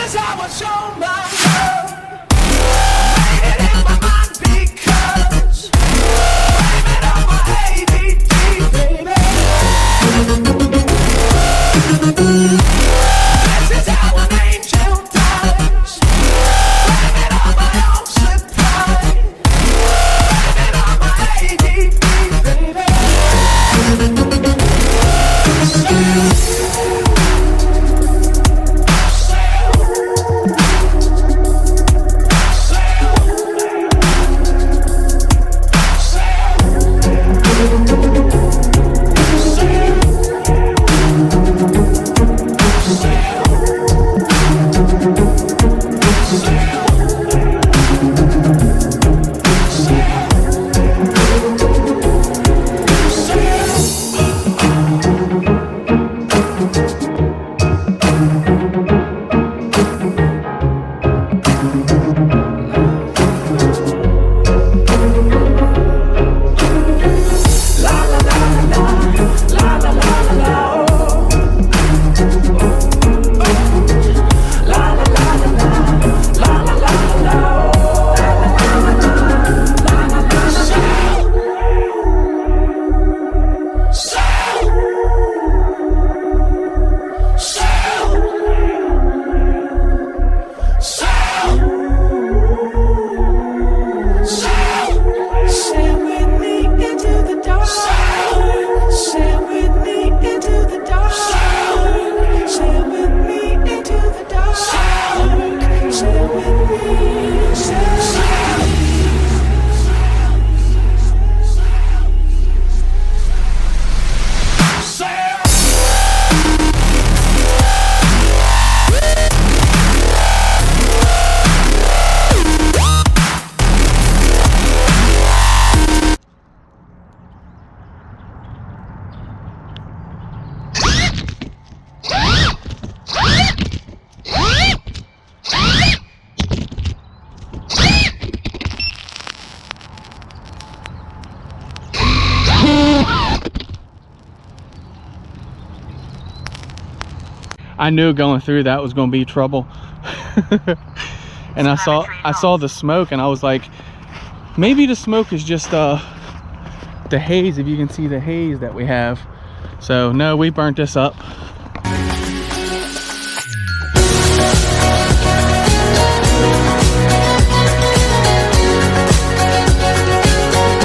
is how I show my love. Made it in my mind because blame it on my ADD, baby. This is how an angel dies. Blame it on my own supply. Blame it on my ADD, baby. I knew going through that was going to be trouble. And I saw the smoke and I was like, maybe the smoke is just the haze, if you can see the haze that we have. So no, we burnt this up.